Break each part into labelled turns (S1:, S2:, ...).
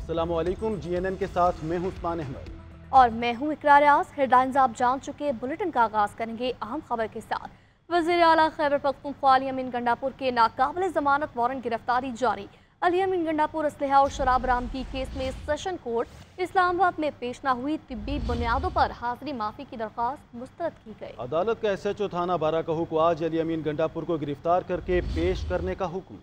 S1: अस्सलाम वालेकुम। GNN के साथ मैं हूं उस्मान अहमद
S2: और मैं हूं इकरार रियाज। हेडलाइंस आप जान चुके। बुलेटिन का आगाज करेंगे अहम खबर के साथ। वज़ीर आला खैबर पख्तूनख्वा अली अमीन गंडापुर के नाकाबिल जमानत वारंट गिरफ्तारी जारी। अली अमीन गंडापुर असलहा और शराब बरामदगी केस में सेशन कोर्ट इस्लामाबाद में पेश न हुई तिब्बी बुनियादों पर हाजिरी माफी की दरख्वास्त मुस्तरद की गई।
S1: अदालत का SHO थाना बारा का हुक्म। आज अली अमीन गंडापुर को गिरफ्तार करके पेश करने का हुक्म।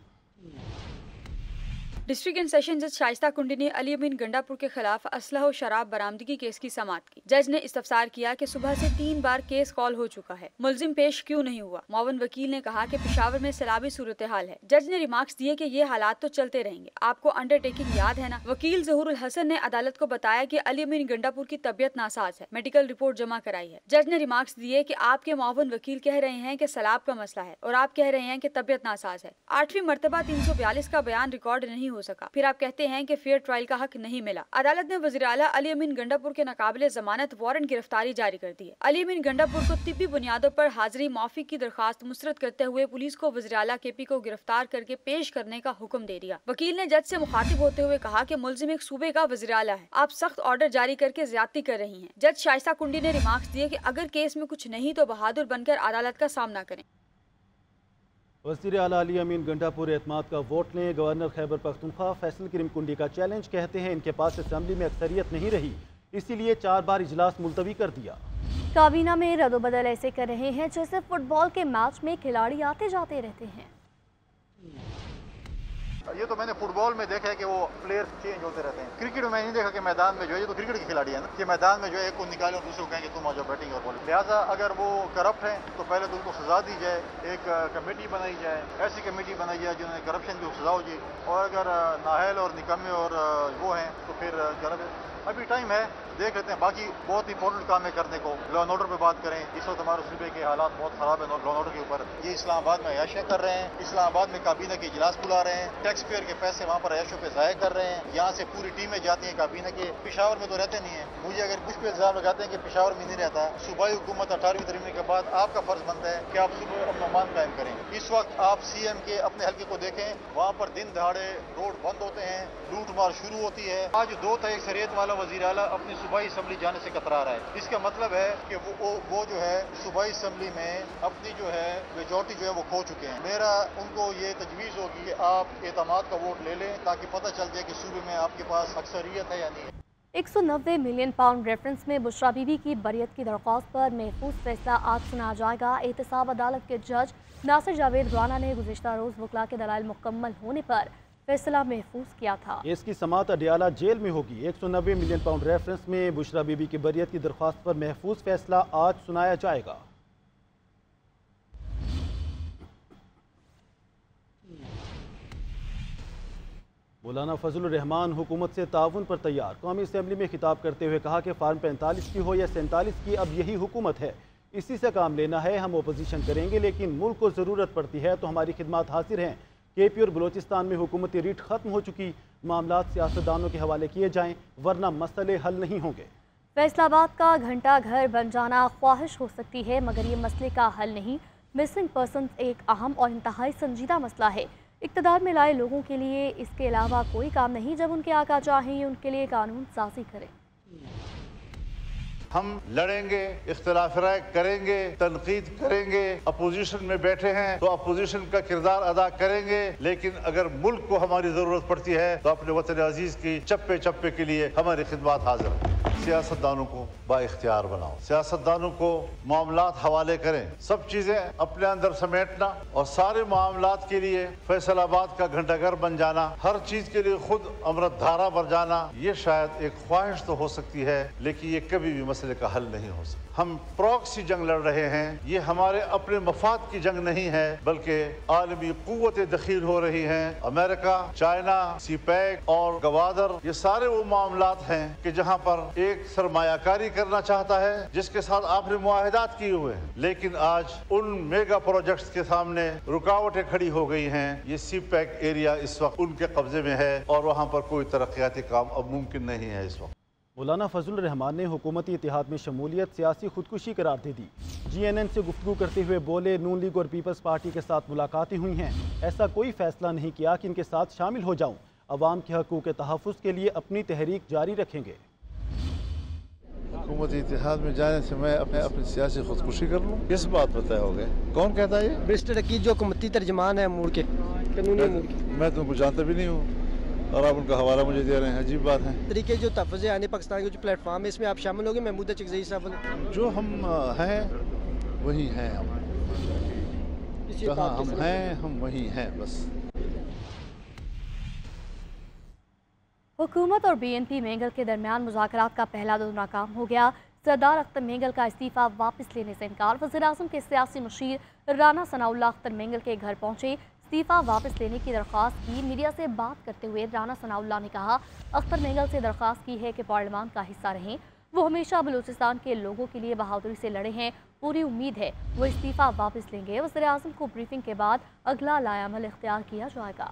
S3: डिस्ट्रिक्ट एंड सेशन जज शाइस्ता कुंडी ने अली अमीन गंडापुर के खिलाफ असलह और शराब बरामदगी केस की समाअत की। जज ने इस्तफसार किया कि सुबह से 3 बार केस कॉल हो चुका है, मुलजिम पेश क्यों नहीं हुआ। मुअव्विन वकील ने कहा कि पेशावर में सैलाबी सूरत हाल है। जज ने रिमार्क्स दिए कि ये हालात तो चलते रहेंगे, आपको अंडरटेकिंग याद है ना। वकील ज़हूरुल हसन ने अदालत को बताया कि अली अमीन गंडापुर की तबीयत नासाज है, मेडिकल रिपोर्ट जमा कराई है। जज ने रिमार्क्स दिए कि आपके मुअव्विन वकील कह रहे हैं कि सैलाब का मसला है और आप कह रहे हैं कि तबीयत नासाज है। 8वीं मरतबा 342 का बयान रिकॉर्ड नहीं हो सका, फिर आप कहते हैं कि फेयर ट्रायल का हक नहीं मिला। अदालत ने वज़ीर आला अली अमीन गंडापुर के नाकाबिले जमानत वारंट गिरफ्तारी जारी कर दी है। अली अमीन गंडापुर को तिब्बी बुनियादों पर हाजिरी माफी की दरखास्त मुस्तरद करते हुए पुलिस को वज़ीर आला KP को गिरफ्तार करके पेश करने का हुक्म दे दिया। वकील ने जज से मुखातिब होते हुए कहा कि मुलजिम एक सूबे का वज़ीर आला है, आप सख्त ऑर्डर जारी करके ज्यादती कर रही हैं। जज शाइस्ता कुंडी ने रिमार्क्स दिए कि अगर केस में कुछ नहीं तो बहादुर बनकर अदालत का सामना करें।
S1: वज़ीर आला अली अमीन गंडापुर एतमाद का वोट लें। गवर्नर खैबर पख्तूनख्वा फैसल करीम कुंडी का चैलेंज। कहते हैं इनके पास असेंबली में अक्सरियत नहीं रही, इसीलिए 4 बार इजलास मुलतवी कर दिया।
S2: काबीना में रद्दोबदल ऐसे कर रहे हैं जैसे फुटबॉल के मैच में खिलाड़ी आते जाते रहते हैं।
S4: ये तो मैंने फुटबॉल में देखा है कि वो प्लेयर चेंज होते रहते हैं। क्रिकेट में मैं नहीं देखा कि मैदान में जो है, ये तो क्रिकेट के खिलाड़ी है ना, कि मैदान में जो है एक को निकाले और दूसरे को कहेंगे तुम आ जाओ बैटिंग और बॉलिंग। लिहाजा अगर वो करप्ट हैं तो पहले तो उनको सजा दी जाए, एक कमेटी बनाई जाए, ऐसी कमेटी बनाई जाए जिन्होंने करप्शन की सजा हो जाए। और अगर नाहल और निकम्मे और वो हैं तो फिर अभी टाइम है, देख लेते हैं। बाकी बहुत इंपॉर्टेंट काम है करने को। लॉ एंड ऑर्डर पे बात करें, इस वक्त हमारे सूबे के हालात बहुत खराब है लॉ एंड ऑर्डर के ऊपर। ये इस्लामाबाद में अयाशियाँ कर रहे हैं, इस्लामाबाद में काबीना के इजलास बुला रहे हैं, टैक्स पेयर के पैसे वहाँ पर अयाशों पे ज़ाया कर रहे हैं। यहाँ से पूरी टीमें जाती हैं काबीना के, पेशावर में तो रहते नहीं है। मुझे अगर कुछ पे इल्ज़ाम लगाते हैं कि पेशावर में नहीं रहता, सूबाई हुकूमत 18वीं तरमीम के बाद आपका फर्ज बनता है कि आप सुबह अमन अमान कायम करें। इस वक्त आप CM के अपने हल्के को देखें, वहाँ पर दिन दहाड़े रोड बंद होते हैं, लूट मार शुरू होती है। आज 2 तय अक्सरियत वाला वज़ीर आला अपनी सूबाई असम्बली जाने से कतरा रहा है। इसका मतलब है कि वो जो है सूबाई असम्बली में अपनी जो है मेजॉरिटी जो है वो खो चुके हैं। मेरा उनको ये तजवीज़ होगी कि आप एतमाद का वोट ले लें ताकि पता चल जाए कि सूबे में आपके पास अक्सरियत है या नहीं है।
S2: 190 मिलियन पाउंड रेफरेंस में बुशरा बीबी की बरियत की दरख्वास्त पर महफूज फैसला आज सुना जाएगा। एहतसाब अदालत के जज नासिर जावेद राना ने गुज़िश्ता रोज़ वकला के दलाइल मुकम्मल होने पर फैसला महफूज किया था।
S1: इसकी समाअत अडियाला जेल में होगी। 190 मिलियन पाउंड रेफरेंस में बुशरा बीबी की बरियत की दरख्वास्त पर महफूज फैसला आज सुनाया जाएगा। मौलाना फजलुर रहमान हुकूमत से ताउन पर तैयार। कौमी असम्बली में खिताब करते हुए कहा कि फार्म 45 की हो या 47 की, अब यही हुकूमत है, इसी से काम लेना है। हम अपोजिशन करेंगे, लेकिन मुल्क को ज़रूरत पड़ती है तो हमारी खिदमत हाजिर हैं। KP और बलोचिस्तान में हुकूमती रीट खत्म हो चुकी, मामलात सियासतदानों के हवाले किए जाएं वरना मसले हल नहीं होंगे।
S2: फैसलाबाद का घंटा घर बन जाना ख्वाहिश हो सकती है मगर ये मसले का हल नहीं। मिसिंग पर्सन एक अहम और इंतहाई संजीदा मसला है। इक़्तिदार में लाए लोगों के लिए इसके अलावा कोई काम नहीं। जब उनके आका चाहें उनके लिए कानून साजी करें।
S5: हम लड़ेंगे, इख्तिलाफ राय करेंगे, तनकीद करेंगे, अपोजिशन में बैठे हैं तो अपोजिशन का किरदार अदा करेंगे, लेकिन अगर मुल्क को हमारी ज़रूरत पड़ती है तो अपने वतन अजीज़ की चप्पे चप्पे के लिए हमारी खिदमत हाजिर है। सियासतदानों को बाइख्तियार बनाओ, सियासतदानों को मामलात हवाले करें, सब चीज़ें अपने अंदर समेटना और सारे मामलात के लिए फैसलाबाद का घंटाघर बन जाना, हर चीज़ के लिए खुद अमृत धारा बन जाना, ये शायद एक ख्वाहिश तो हो सकती है लेकिन ये कभी भी मसले का हल नहीं हो सकता। हम प्रॉक्सी जंग लड़ रहे हैं, ये हमारे अपने मफाद की जंग नहीं है बल्कि आलमी कुव्वतें दखील हो रही हैं। अमेरिका, चाइना, CPEC और गवादर, ये सारे वो मामलात हैं कि जहाँ पर एक सरमायाकारी करना चाहता है जिसके साथ आपने मुआहदात किए हुए हैं, लेकिन आज उन मेगा प्रोजेक्ट्स के सामने रुकावटें खड़ी हो गई हैं। ये CPEC एरिया इस वक्त उनके कब्जे में है और वहाँ पर कोई तरक्याती काम अब मुमकिन नहीं है। इस वक्त
S1: मौलाना फजलुर रहमान ने हुकूमती इत्तेहाद में शमूलियत सियासी खुदकुशी करार दे दी। GNN से गुफ्तगू करते हुए बोले, नून लीग और पीपल्स पार्टी के साथ मुलाकातें हुई हैं, ऐसा कोई फैसला नहीं किया कि इनके साथ शामिल हो जाऊं। عوام کے حقوق کے تحفظ کے لیے اپنی تحریک جاری رکھیں گے۔
S5: حکومتی اتحاد میں جانے سے میں اپنی سیاسی خودکشی کر لوں، کس بات پر طے ہو گئے؟ کون کہتا ہے یہ؟
S6: برسٹر عقید جو حکومتی ترجمان ہے امور کے، قانونی امور کے،
S5: میں تم کو جانتا بھی نہیں ہوں اور آپ ان کا حوالہ مجھے دے رہے ہیں، عجیب بات ہے۔
S6: طریقے جو تحفظ آنے پاکستان کے جو پلیٹ فارم ہے اس میں آپ شامل ہوں گے؟ محمود چکزئی صاحب
S5: جو ہم ہیں وہی ہیں، ہم جہاں ہم ہیں ہم وہی ہیں بس۔
S2: حکومت اور بی این پی مینگل کے درمیان مذاکرات کا پہلا دور ناکام ہو گیا۔ سردار اختر مینگل کا استعفیٰ واپس لینے سے انکار۔ وزیر اعظم کے سیاسی مشیر رانا ثناء اللہ اختر مینگل کے گھر پہنچے، استعفیٰ واپس لینے کی درخواست کی۔ میڈیا سے بات کرتے ہوئے رانا ثناء اللہ نے کہا، اختر مینگل سے درخواست کی ہے کہ پارلیمان کا حصہ رہیں، وہ ہمیشہ بلوچستان کے لوگوں کے لیے بہادری سے لڑے ہیں، پوری امید ہے وہ استعفیٰ واپس لیں گے۔ وزیر اعظم کو بریفنگ کے بعد اگلا لائحہ عمل اختیار کیا جائے گا۔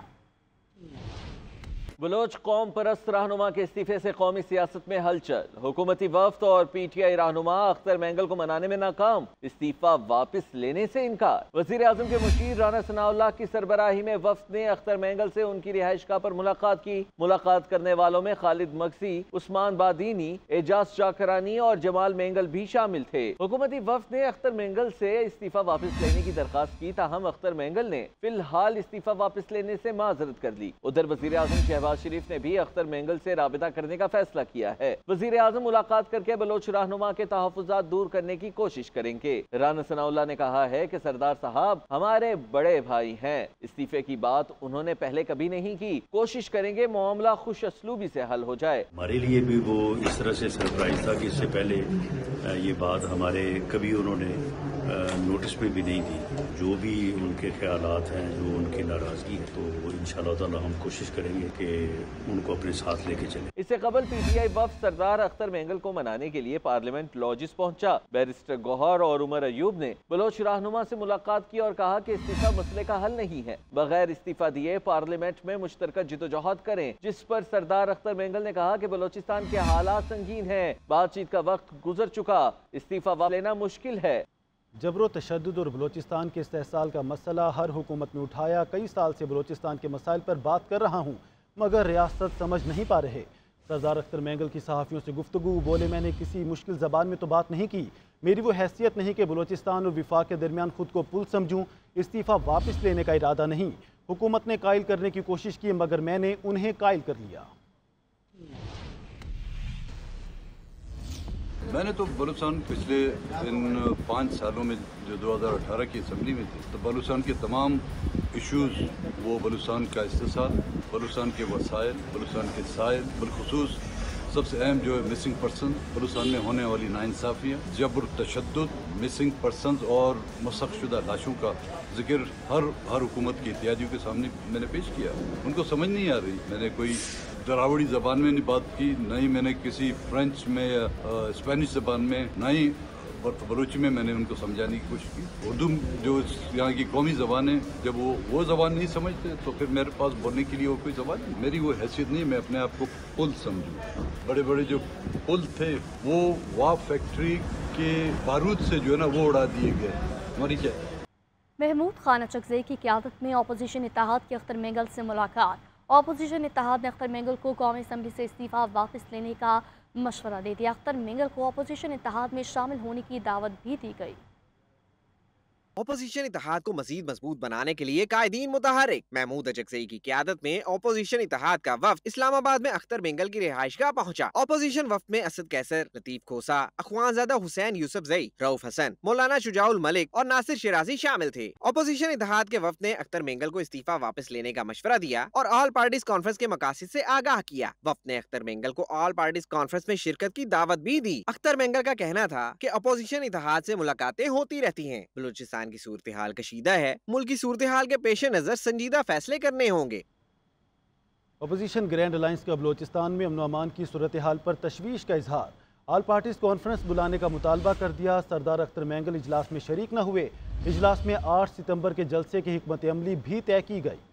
S7: بلوچ قوم پرست رہنما کے استعفے سے قومی سیاست میں ہلچل۔ حکومتی وفد اور پی ٹی آئی رہنما اختر مینگل کو منانے میں ناکام، استعفیٰ واپس لینے سے انکار۔ وزیر اعظم کے مشیر رانا ثناء اللہ کی سربراہی میں وفد نے اختر مینگل سے ان کی رہائش گاہ پر ملاقات کی۔ ملاقات کرنے والوں میں خالد مگسی، عثمان بادینی، اعجاز شاکرانی اور جمال مینگل بھی شامل تھے۔ حکومتی وفد نے اختر مینگل سے استعفیٰ واپس لینے کی درخواست کی، تاہم اختر مینگل نے فی الحال استعفیٰ واپس لینے سے معذرت کر لی۔ ادھر وزیر اعظم شہباز شریف نے بھی اختر مینگل سے رابطہ کرنے کا فیصلہ کیا ہے۔ وزیر اعظم ملاقات کر کے بلوچ رہنما کے تحفظات دور کرنے کی کوشش کریں گے۔ رانا ثناء اللہ نے کہا ہے کہ سردار صاحب ہمارے بڑے بھائی ہیں، استعفے کی بات انہوں نے پہلے کبھی نہیں کی، کوشش کریں گے معاملہ خوش اسلوبی سے حل ہو جائے۔
S8: ہمارے لیے بھی وہ اس طرح سے سرپرائز تھا کہ اس سے پہلے یہ بات ہمارے کبھی انہوں نے نوٹس میں بھی نہیں دی۔ جو بھی ان کے خیالات ہیں، جو ان کی ناراضگی ہے، تو انشاءاللہ تعالی ہم کوشش کریں گے کہ ان کو اپنے ساتھ لے کے چلیں۔
S7: اس سے قبل پی ٹی آئی وفد سردار اختر مینگل کو منانے کے لیے پارلیمنٹ لاجز پہنچا۔ بیرسٹر گوہر اور عمر ایوب نے بلوچ رہنما سے ملاقات کی اور کہا کہ استعفیٰ مسئلے کا حل نہیں ہے، بغیر استعفیٰ دیے پارلیمنٹ میں مشترکہ جدوجہد کریں، جس پر سردار اختر مینگل نے کہا کہ بلوچستان کے حالات سنگین ہیں، بات چیت کا وقت گزر چکا، استعفیٰ لینا مشکل ہے۔
S1: جبر و تشدد اور بلوچستان کے استحصال کا مسئلہ ہر حکومت نے اٹھایا، کئی سال سے بلوچستان کے مسائل پر بات کر رہا ہوں مگر ریاست سمجھ نہیں پا رہے۔ سردار اختر مینگل کی صحافیوں سے گفتگو، بولے میں نے کسی مشکل زبان میں تو بات نہیں کی، میری وہ حیثیت نہیں کہ بلوچستان اور وفاق کے درمیان خود کو پل سمجھوں، استعفیٰ واپس لینے کا ارادہ نہیں، حکومت نے قائل کرنے کی کوشش کی مگر میں نے انہیں قائل کر لیا۔
S9: میں نے تو بلوچستان پچھلے ان 5 سالوں میں جو 2018 کی اسمبلی میں تھی، تو بلوچستان کے تمام ایشوز، وہ بلوچستان کا استحصال، بلوچستان کے وسائل، بلوچستان کے سائل، بالخصوص سب سے اہم جو ہے مسنگ پرسن، بلوچستان میں ہونے والی ناانصافیاں، جبر تشدد، مسنگ پرسنز اور مسخ شدہ لاشوں کا ذکر ہر حکومت کی اتحادیوں کے سامنے میں نے پیش کیا۔ ان کو سمجھ نہیں آ رہی، میں نے کوئی دراوڑی زبان میں نہیں بات کی، نہ ہی میں نے کسی فرینچ میں یا اسپینش زبان میں، نہ ہی بلوچی میں نے ان کو سمجھانے کی کوشش کی۔ اردو جو یہاں کی قومی زبان ہے، جب وہ زبان نہیں سمجھتے تو پھر میرے پاس بولنے کے لیے اور کوئی زبان نہیں، میری وہ حیثیت نہیں، میں اپنے آپ کو پل سمجھوں۔ بڑے بڑے جو پل تھے وہ واف فیکٹری کے بارود سے جو ہے نا وہ اڑا دیے گئے۔ ہماری کیا
S2: محمود خان اچکزئی کی قیادت میں اپوزیشن اتحاد کی اختر مینگل سے ملاقات۔ اپوزیشن اتحاد نے اختر مینگل کو قومی اسمبلی سے استعفیٰ واپس لینے کا مشورہ دے دیا۔ اختر مینگل کو اپوزیشن اتحاد میں شامل ہونے کی دعوت بھی دی گئی۔
S10: اپوزیشن اتحاد کو مزید مضبوط بنانے کے لیے قائدین متحرک۔ محمود اچکزئی کی قیادت میں اپوزیشن اتحاد کا وفد اسلام آباد میں اختر مینگل کی رہائش گاہ پہنچا۔ اپوزیشن وفد میں اسد کیسر، لطیف کھوسا، اخوان زادہ حسین یوسف زئی، رؤف حسن، مولانا شجاع الملک اور ناصر شیرازی شامل تھے۔ اپوزیشن اتحاد کے وفد نے اختر مینگل کو استعفیٰ واپس لینے کا مشورہ دیا اور آل پارٹیز کانفرنس کے مقاصد سے آگاہ کیا۔ وفد نے اختر مینگل کو آل پارٹیز کانفرنس میں شرکت کی دعوت بھی دی۔ اختر مینگل کا کہنا تھا کہ اپوزیشن اتحاد سے ملاقاتیں ہوتی رہتی ہیں، بلوچستان کی صورتحال کشیدہ ہے، ملکی صورتحال کے پیش نظر سنجیدہ فیصلے کرنے ہوں گے۔
S1: اپوزیشن گرینڈ الائنس کا بلوچستان میں امن و امان کی صورتحال پر تشویش کا اظہار، آل پارٹیز کانفرنس بلانے کا مطالبہ کر دیا۔ سردار اختر مینگل اجلاس میں شریک نہ ہوئے، اجلاس میں 8 ستمبر کے جلسے کی حکمت عملی بھی طے کی گئی۔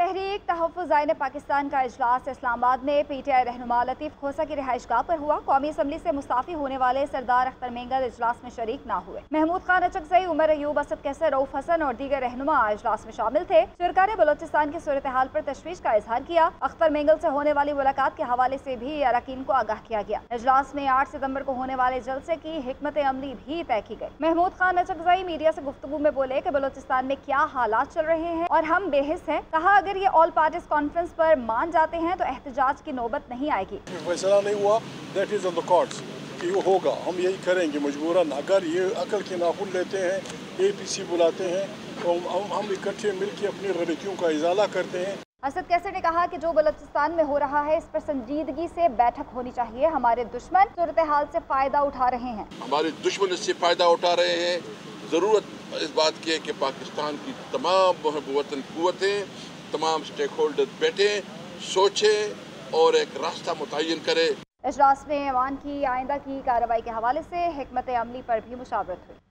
S11: तहरीक तहफ़्फ़ुज़ आईन पाकिस्तान का इजलास इस्लामाबाद में PTI रहनुमा लतीफ़ खोसा की रिहाइशगाह पर हुआ। कौमी असम्बली से मुस्ताफ़ी होने वाले सरदार अख्तर मेंगल इजलास में शरीक न हुए। महमूद खान अचकज़ई, उमर अयूब, असद कैसर, रऊफ हसन और दीगर रहनुमा इजलास में शामिल थे। शुरका ने बलोचिस्तान की सूरत हाल पर तशवीश का इजहार किया। अख्तर मेंगल से होने वाली मुलाकात के हवाले से भी अरकान को आगाह किया गया। इजलास में 8 सितम्बर को होने वाले जलसे की हिकमत अमली भी तय की गई। महमूद खान अचकज़ई मीडिया से गुफ्तगू में बोले कि बलोचिस्तान में क्या हालात चल रहे हैं और हम बेहिस हैं। कहा अगर ये ऑल पार्टीज कॉन्फ्रेंस पर मान जाते हैं तो एहतजाज की नौबत नहीं आएगी।
S12: फैसला नहीं हुआ, that is on the courts कि वो होगा, हम यही करेंगे मजबूरन। अगर ये अकल के नाखून लेते हैं, APC बुलाते हैं तो हम इकट्ठे मिलकर अपनी गलतियों का इजाला करते हैं।
S11: असद कैसर ने कहा कि जो बलोचिस्तान में हो रहा है इस पर संजीदगी से बैठक होनी चाहिए। हमारे दुश्मन सूरत हाल से फायदा उठा रहे हैं।
S13: हमारे दुश्मन इससे फायदा उठा रहे हैं। जरूरत इस बात की है कि पाकिस्तान की तमाम वतन कुव्वतें, तमाम स्टेक होल्डर बैठे, सोचें और एक रास्ता मुतय्यन करें।
S11: इजलास में ऐवान की आइंदा की कार्रवाई के हवाले से हिकमत अमली पर भी मुशावरत हुई।